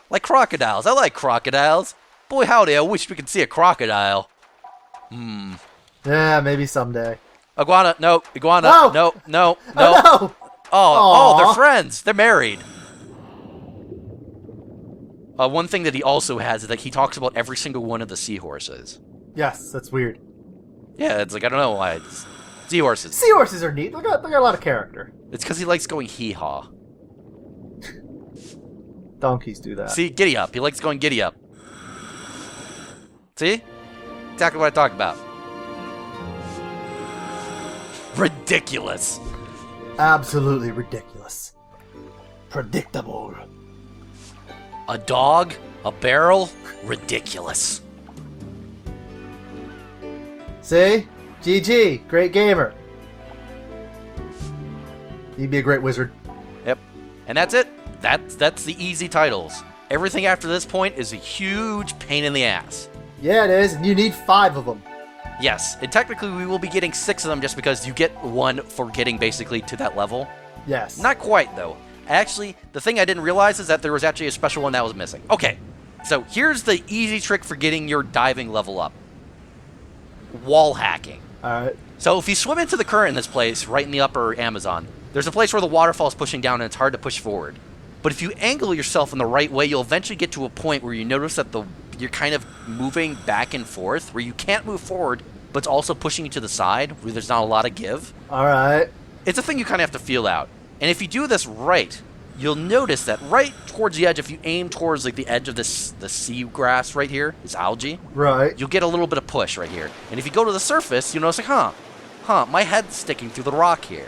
Like crocodiles. I like crocodiles. Boy howdy, I wish we could see a crocodile.
Yeah, maybe someday.
Iguana, no. Iguana,
No!
no.
Oh, no!
Oh, they're
Aw.
friends. They're married. One thing that he also has is that he talks about every single one of the seahorses.
Yes, that's weird.
Yeah, it's like, I don't know why. Seahorses.
Seahorses are neat. They got a lot of character.
It's because he likes going hee-haw.
Donkeys do that.
See, giddy up. He likes going giddy up. See? Exactly what I talked about. Ridiculous.
Absolutely ridiculous. Predictable.
A dog? A barrel? Ridiculous.
See? GG. Great gamer. You'd be a great wizard.
Yep. And that's it. That's the easy titles. Everything after this point is a huge pain in the ass.
Yeah, it is, and you need 5 of them.
Yes, and technically we will be getting 6 of them just because you get 1 for getting basically to that level.
Yes.
Not quite, though. Actually, the thing I didn't realize is that there was actually a special one that was missing. Okay, so here's the easy trick for getting your diving level up. Wall hacking.
Alright.
So if you swim into the current in this place, right in the upper Amazon, there's a place where the waterfall is pushing down and it's hard to push forward. But if you angle yourself in the right way, you'll eventually get to a point where you notice that you're kind of moving back and forth, where you can't move forward, but it's also pushing you to the side, where there's not a lot of give.
Alright.
It's a thing you kind of have to feel out. And if you do this right, you'll notice that right towards the edge, if you aim towards like the edge of the seagrass right here, this algae,
Right.
you'll get a little bit of push right here. And if you go to the surface, you'll notice like, my head's sticking through the rock here.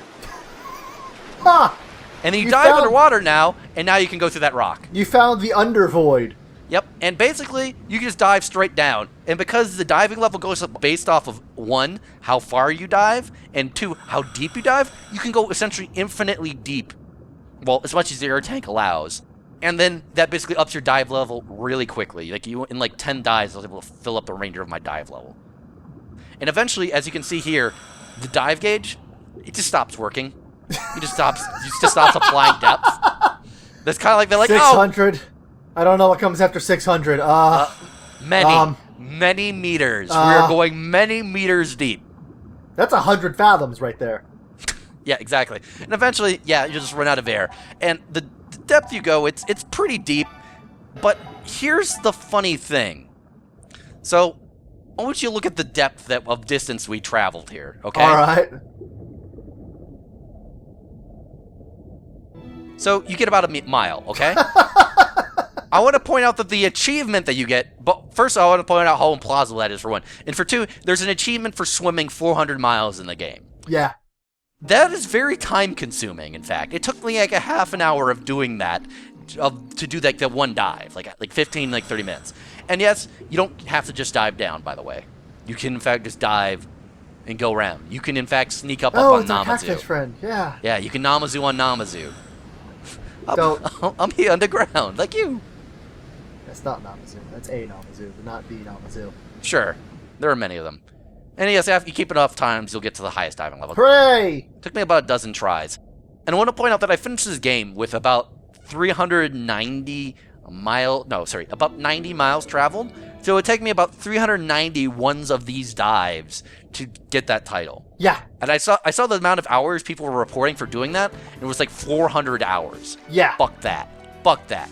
Ha!
And then you dive underwater now, and now you can go through that rock.
You found the undervoid.
Yep, and basically, you can just dive straight down. And because the diving level goes up based off of 1, how far you dive, and 2, how deep you dive, you can go essentially infinitely deep. Well, as much as your tank allows. And then that basically ups your dive level really quickly. Like in like 10 dives, I was able to fill up the remainder of my dive level. And eventually, as you can see here, the dive gauge, it just stops working. It just stops applying depth. That's kind of like, they're like,
600. I don't know what comes after 600.
Many meters. We are going many meters deep.
That's 100 fathoms right there.
Yeah, exactly. And eventually, yeah, you just run out of air. And the depth you go, it's pretty deep. But here's the funny thing. So, I want you to look at the depth of distance we traveled here, okay?
All right.
So, you get about a mile, okay? I want to point out that the achievement that you get, but first I want to point out how implausible that is for 1. And for 2, there's an achievement for swimming 400 miles in the game.
Yeah.
That is very time consuming, in fact. It took me like a half an hour of doing that, to do like that one dive, like 15, like 30 minutes. And yes, you don't have to just dive down, by the way. You can in fact just dive and go around. You can in fact sneak up on
it's our
Namazu.
catfish friend, yeah.
Yeah, you can Namazu on Namazu.
Don't.
I'm here underground, like you.
That's not Namazu. That's a Namazu, but not the Namazu.
Sure. There are many of them. And yes, after you keep enough times, you'll get to the highest diving level.
Hooray!
Took me about a dozen tries. And I want to point out that I finished this game with about 390 about 90 miles traveled. So it would take me about 390 ones of these dives to get that title.
Yeah.
And I saw the amount of hours people were reporting for doing that, and it was like 400 hours.
Yeah.
Fuck that. Fuck that.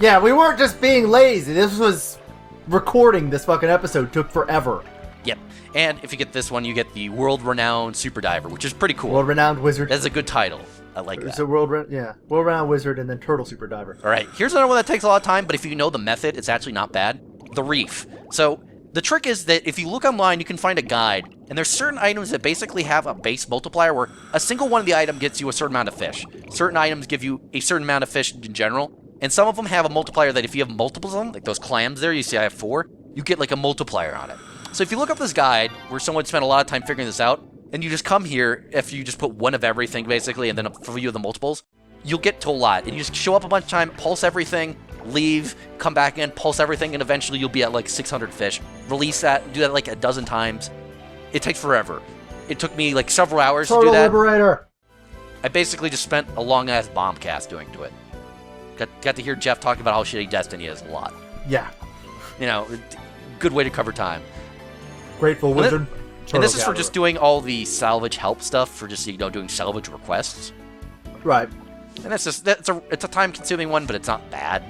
Yeah, we weren't just being lazy. This was recording this fucking episode took forever.
Yep. And if you get this one, you get the world-renowned super diver, which is pretty cool.
World-renowned wizard.
That's a good title. I like that.
It's a world-renowned wizard and then turtle super diver.
All right, here's another one that takes a lot of time, but if you know the method, it's actually not bad. The reef. So the trick is that if you look online, you can find a guide, and there's certain items that basically have a base multiplier where a single one of the item gets you a certain amount of fish. Certain items give you a certain amount of fish in general, and some of them have a multiplier that if you have multiples of them, like those clams there, you see I have 4, you get like a multiplier on it. So if you look up this guide, where someone spent a lot of time figuring this out, and you just come here, if you just put one of everything, basically, and then a few of the multiples, you'll get to a lot. And you just show up a bunch of time, pulse everything, leave, come back in, pulse everything, and eventually you'll be at like 600 fish. Release that, do that like a dozen times. It takes forever. It took me like several hours to do that.
Liberator!
I basically just spent a long-ass bombcast doing to it. Got to hear Jeff talking about how shitty Destiny is a lot.
Yeah.
You know, good way to cover time.
Grateful Wizard.
And this is for just doing all the salvage help stuff, for just, doing salvage requests.
Right.
And that's just, it's a time-consuming one, but it's not bad.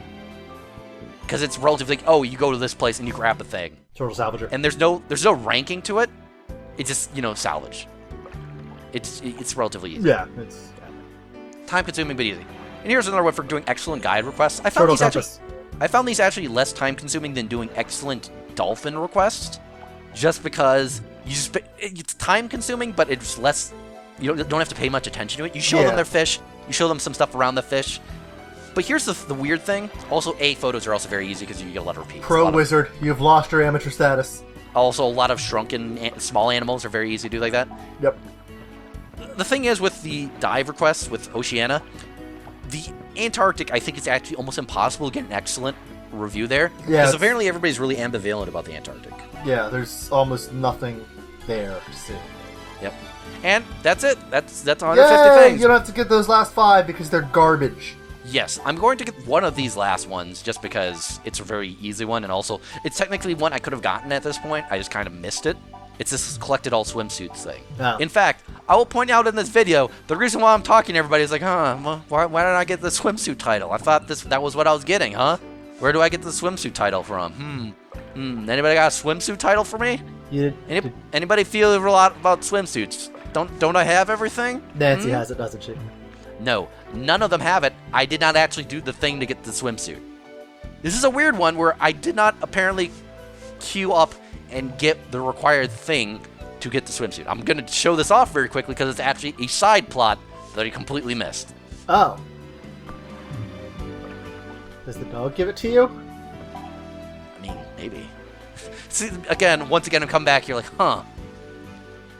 Because it's relatively like, oh, you go to this place and you grab the thing.
Turtle Salvager.
And there's no ranking to it. It's just, salvage. It's relatively easy.
Yeah, it's
Time consuming but easy. And here's another one for doing excellent guide requests. I
turtle
found these actually less time consuming than doing excellent dolphin requests, just because it's time consuming, but it's less. You don't have to pay much attention to it. You show them their fish. You show them some stuff around the fish. But here's the weird thing. Also, photos are also very easy because you get a lot of repeats.
Pro wizard, you've lost your amateur status.
Also, a lot of shrunken small animals are very easy to do like that.
Yep.
The thing is, with the dive requests with Oceania, the Antarctic, I think it's actually almost impossible to get an excellent review there.
Yeah.
Because apparently everybody's really ambivalent about the Antarctic.
Yeah, there's almost nothing there to see.
Yep. And that's it. That's 150
Yay!
things.
You don't have to get those last 5 because they're garbage.
Yes, I'm going to get one of these last ones just because it's a very easy one, and also it's technically one I could have gotten at this point. I just kind of missed it. It's this collected all swimsuits thing.
Oh.
In fact, I will point out in this video, the reason why I'm talking to everybody is like, well, why didn't I get the swimsuit title? I thought that was what I was getting, huh? Where do I get the swimsuit title from? Anybody got a swimsuit title for me? Anybody feel a lot about swimsuits? Don't I have everything?
Nancy has it, doesn't she?
No, none of them have it. I did not actually do the thing to get the swimsuit. This is a weird one where I did not apparently queue up and get the required thing to get the swimsuit. I'm going to show this off very quickly because it's actually a side plot that I completely missed.
Oh. Does the dog give it to you?
I mean, maybe. See, once again, I come back, you're like, why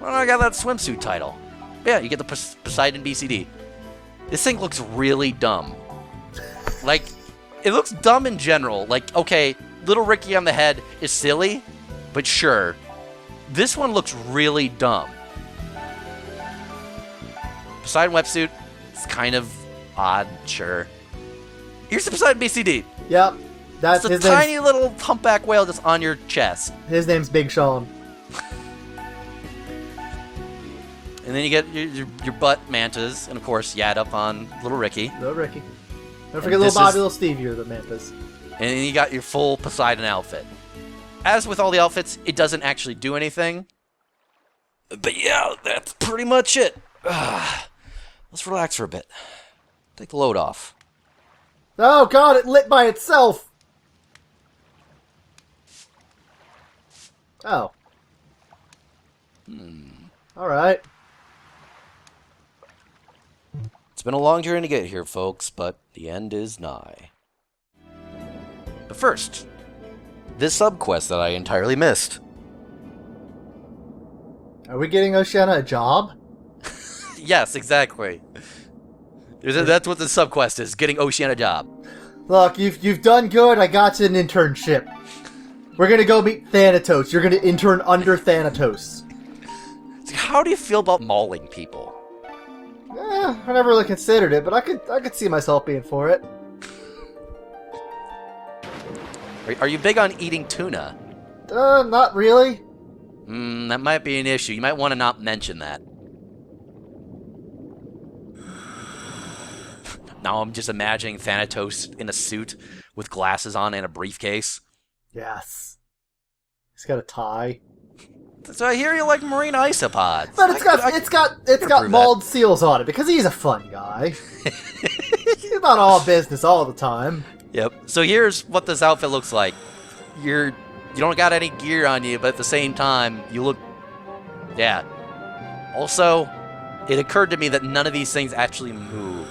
don't I got that swimsuit title? Yeah, you get the Poseidon BCD. This thing looks really dumb. Like, it looks dumb in general. Like, okay, Little Ricky on the head is silly, but sure. This one looks really dumb. Poseidon wetsuit, it's kind of odd, sure. Here's the Poseidon BCD.
Yep.
That's a tiny little humpback whale that's on your chest.
His name's Big Sean.
And then you get your butt mantas, and of course, Yad up on Little Ricky.
Little Ricky. Don't forget Little Bobby, Little Steve here, the mantas.
And then you got your full Poseidon outfit. As with all the outfits, it doesn't actually do anything. But yeah, that's pretty much it. Let's relax for a bit. Take the load off.
Oh god, it lit by itself! Oh. Alright.
It's been a long journey to get here, folks, but the end is nigh. But first, this subquest that I entirely missed.
Are we getting Oceana a job?
Yes, exactly. That's what the subquest is, getting Oceana a job.
Look, you've done good, I got you an internship. We're gonna go meet Thanatos. You're gonna intern under Thanatos.
How do you feel about mauling people?
I never really considered it, but I could see myself being for it.
Are you big on eating tuna?
Not really.
That might be an issue. You might want to not mention that. Now I'm just imagining Thanatos in a suit with glasses on and a briefcase.
Yes. He's got a tie.
So I hear you like marine isopods.
But it's got mauled seals on it because he's a fun guy. He's not all business all the time.
Yep. So here's what this outfit looks like. You don't got any gear on you, but at the same time, you look... Yeah. Also, it occurred to me that none of these things actually move.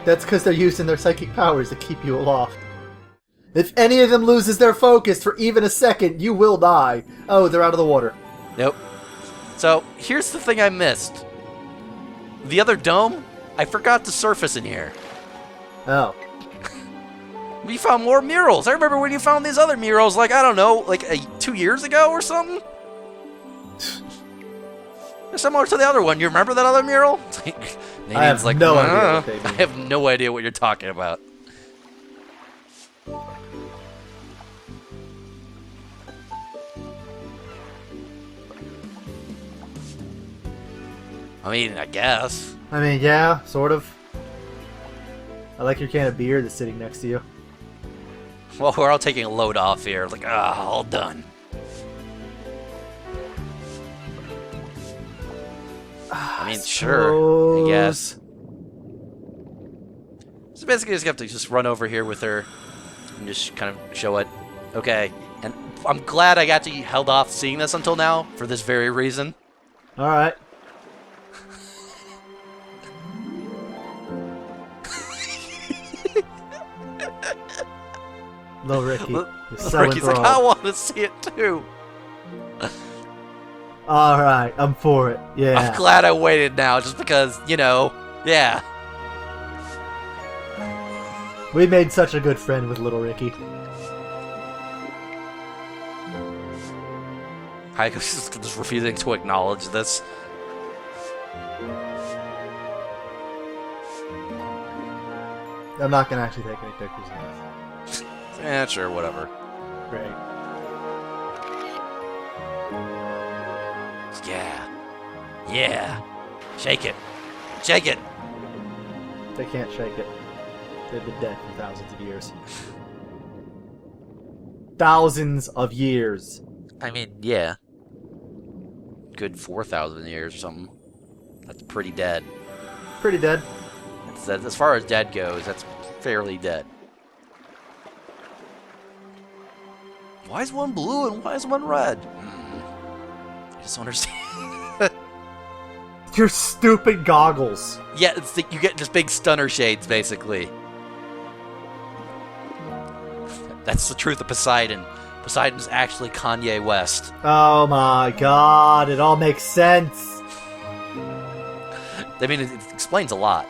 That's because they're using their psychic powers to keep you aloft. If any of them loses their focus for even a second, you will die. Oh, they're out of the water.
Nope. So, here's the thing I missed. The other dome, I forgot to surface in here.
Oh.
We found more murals. I remember when you found these other murals, like, I don't know, like 2 years ago or something? They're similar to the other one. You remember that other mural?
I have no idea.
I have no idea what you're talking about. I mean, I guess.
I mean, yeah, sort of. I like your can of beer that's sitting next to you.
Well, we're all taking a load off here. Like, all done. I mean, sure, I guess. So basically, just have to just run over here with her and just kind of show it. Okay, and I'm glad I got to held off seeing this until now for this very reason.
All right. Little Ricky.
Ricky's like, I want to see it too.
All right, I'm for it. Yeah.
I'm glad I waited now, just because, you know, yeah.
We made such a good friend with little Ricky.
Heiko's just refusing to acknowledge this.
I'm not gonna actually take any pictures of this.
Yeah, sure, whatever.
Great.
Yeah. Yeah. Shake it. Shake it.
They can't shake it. They've been dead for thousands of years. Thousands of years.
I mean, yeah. Good 4,000 years or something. That's pretty dead.
Pretty dead.
As far as dead goes, that's fairly dead. Why is one blue and why is one red? I just don't understand.
Your stupid goggles.
Yeah, you get just big stunner shades, basically. That's the truth of Poseidon. Poseidon's actually Kanye West.
Oh my god, it all makes sense.
I mean, it explains a lot.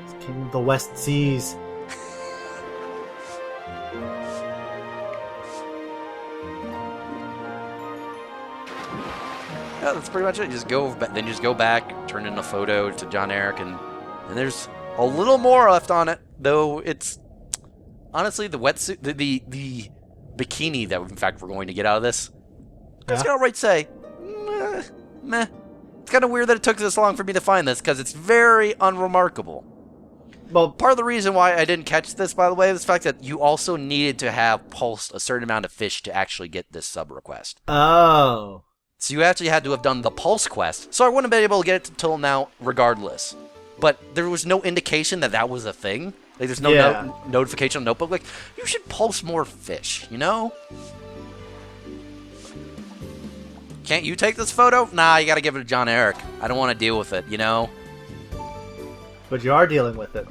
It's King of the West Seas.
Yeah, that's pretty much it. Then you just go back, turn in a photo to John Eric, and there's a little more left on it. Though it's honestly the wetsuit, the bikini that in fact we're going to get out of this. I just gotta say, meh. It's kind of weird that it took this long for me to find this because it's very unremarkable.
Well,
part of the reason why I didn't catch this, by the way, is the fact that you also needed to have pulsed a certain amount of fish to actually get this sub request.
Oh.
So you actually had to have done the pulse quest. So I wouldn't have been able to get it until now regardless. But there was no indication that that was a thing. Like there's no notification on Notebook. Like, you should pulse more fish, you know? Can't you take this photo? Nah, you gotta give it to John Eric. I don't want to deal with it, you know?
But you are dealing with it.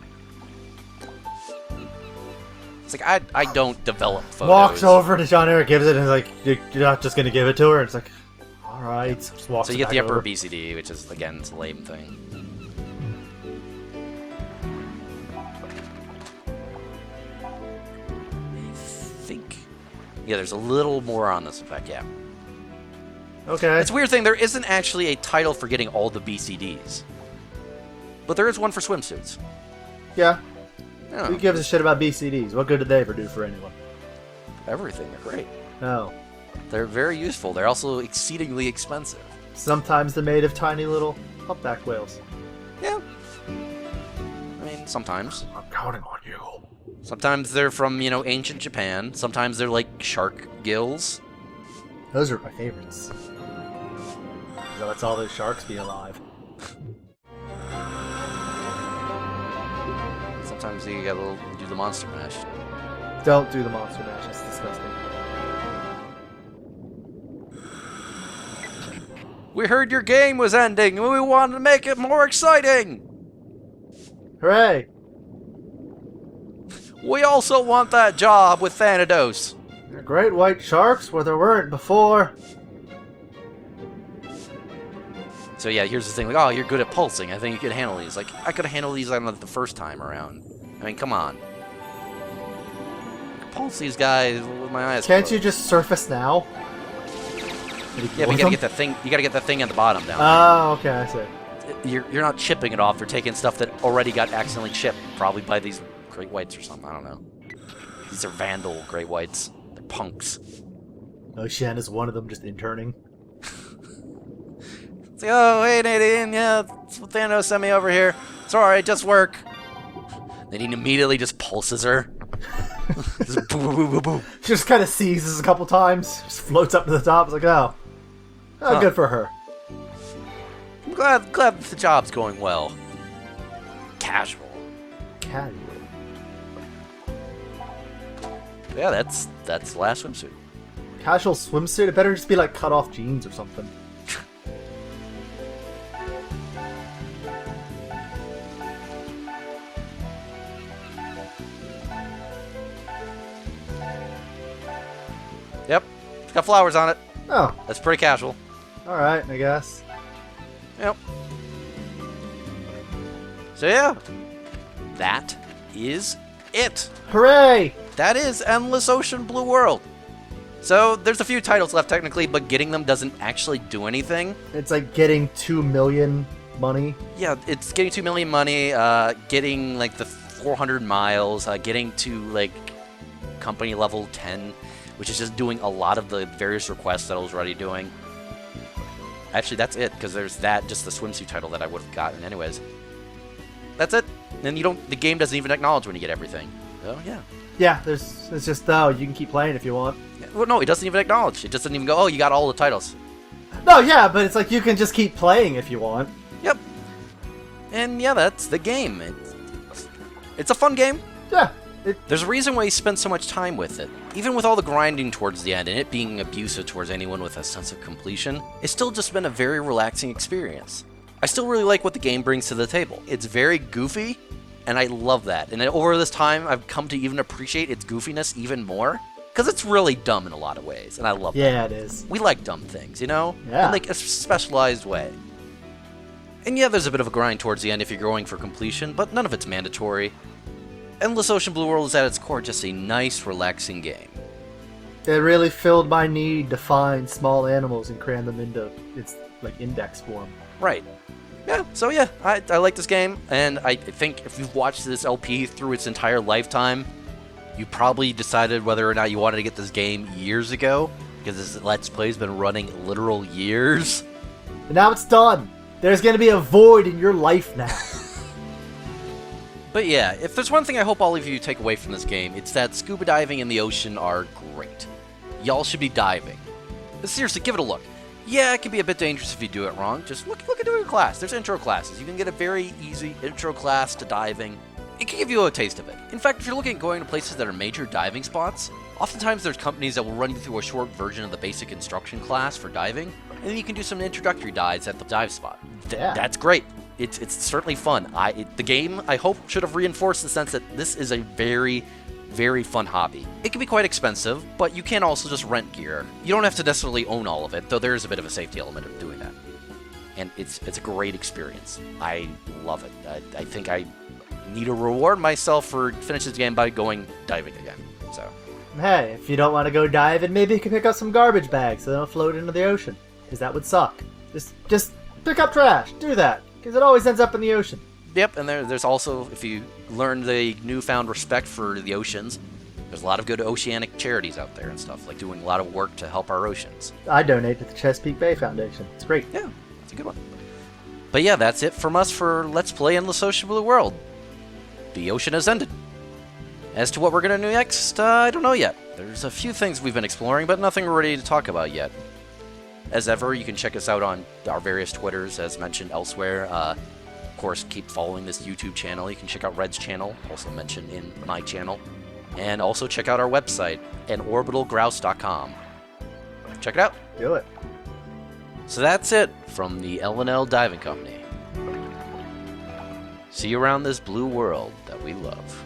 It's like, I don't develop photos.
Walks over to John Eric, gives it, and is like, you're not just gonna give it to her? It's like, alright.
So you get the upper BCD, which is, again, it's a lame thing. I think... Yeah, there's a little more on this, in fact, yeah.
Okay.
It's a weird thing, there isn't actually a title for getting all the BCDs. But there is one for swimsuits.
Yeah.
Yeah.
Who gives a shit about BCDs? What good did they ever do for anyone?
Everything, they're great.
No.
They're very useful. They're also exceedingly expensive.
Sometimes they're made of tiny little humpback whales.
Yeah. I mean, sometimes.
I'm counting on you.
Sometimes they're from, you know, ancient Japan. Sometimes they're like shark gills.
Those are my favorites. So let's all those sharks be alive.
Sometimes you gotta do the monster mash.
Don't do the monster mash. It's disgusting.
We heard your game was ending, and we wanted to make it more exciting!
Hooray!
We also want that job with Thanatos.
They're great white sharks where there weren't before.
So yeah, here's the thing, like, oh, you're good at pulsing. I think you could handle these. Like, I could have handled these on the first time around. I mean, come on. I could pulse these guys with my eyes
Can't
closed.
you just surface now?
Yeah, but you gotta get the thing. You gotta get the thing at the bottom down.
Oh, okay, I see.
You're not chipping it off. You're taking stuff that already got accidentally chipped, probably by these great whites or something. I don't know. These are vandal great whites. They're punks.
Ocean is one of them, just interning.
It's like, oh, hey, Nadine, yeah, Thanos sent me over here. It's alright, just work. Nadine immediately just pulses her. Just boo, boo, boo, boo, boo.
She just kind of seizes a couple times, just floats up to the top. It's like, oh,
Huh.
good for her.
glad the job's going well. Casual.
Casual.
Yeah, that's the last swimsuit.
Casual swimsuit? It better just be like cut off jeans or something.
Yep, it's got flowers on it.
Oh,
That's pretty casual.
alright, I guess.
Yep. So yeah, that is it.
Hooray!
That is Endless Ocean Blue World. So there's a few titles left technically, but getting them doesn't actually do anything.
It's like getting 2 million money.
Yeah, it's getting 2 million money, getting like the 400 miles, getting to like company level 10, which is just doing a lot of the various requests that I was already doing. Actually, that's it, because there's just the swimsuit title that I would have gotten anyways. That's it. And the game doesn't even acknowledge when you get everything. So yeah.
Yeah, it's just, you can keep playing if you want.
Well, no, it doesn't even acknowledge. It just doesn't even go, oh, you got all the titles.
No, yeah, but it's like you can just keep playing if you want.
Yep. And yeah, that's the game. It's a fun game.
Yeah.
There's a reason why you spend so much time with it. Even with all the grinding towards the end and it being abusive towards anyone with a sense of completion, it's still just been a very relaxing experience. I still really like what the game brings to the table. It's very goofy, and I love that. And over this time, I've come to even appreciate its goofiness even more. Because it's really dumb in a lot of ways, and I love that.
Yeah, it is.
We like dumb things, you know?
Yeah.
In like a specialized way. And yeah, there's a bit of a grind towards the end if you're going for completion, but none of it's mandatory. Endless Ocean Blue World is at its core just a nice, relaxing game.
It really filled my need to find small animals and cram them into its like index form.
Right. Yeah, so yeah, I like this game, and I think if you've watched this LP through its entire lifetime, you probably decided whether or not you wanted to get this game years ago, because this Let's Play's been running literal years.
And now it's done. There's gonna be a void in your life now.
But yeah, if there's one thing I hope all of you take away from this game, it's that scuba diving and the ocean are great. Y'all should be diving. But seriously, give it a look. Yeah, it can be a bit dangerous if you do it wrong. Just look into your class. There's intro classes. You can get a very easy intro class to diving. It can give you a taste of it. In fact, if you're looking at going to places that are major diving spots, oftentimes there's companies that will run you through a short version of the basic instruction class for diving, and then you can do some introductory dives at the dive spot.
Yeah.
That's great. It's certainly fun. The game, I hope, should have reinforced the sense that this is a very, very fun hobby. It can be quite expensive, but you can also just rent gear. You don't have to necessarily own all of it, though there is a bit of a safety element of doing that. And it's a great experience. I love it. I think I need to reward myself for finishing this game by going diving again. So,
Hey, if you don't want to go diving, maybe you can pick up some garbage bags so they don't float into the ocean. Because that would suck. Just pick up trash. Do that. Because it always ends up in the ocean.
yep, and there's also, if you learn the newfound respect for the oceans, there's a lot of good oceanic charities out there and stuff, like doing a lot of work to help our oceans.
I donate to the Chesapeake Bay Foundation. It's great.
Yeah, it's a good one. But yeah, that's it from us for Let's Play Endless Ocean Blue World. The ocean has ended. As to what we're going to do next, I don't know yet. There's a few things we've been exploring, but nothing we're ready to talk about yet. As ever, you can check us out on our various Twitters, as mentioned elsewhere. Of course, keep following this YouTube channel. You can check out Red's channel, also mentioned in my channel. And also check out our website, anorbitalgrouse.com. Check it out.
Do it.
So that's it from the L&L Diving Company. See you around this blue world that we love.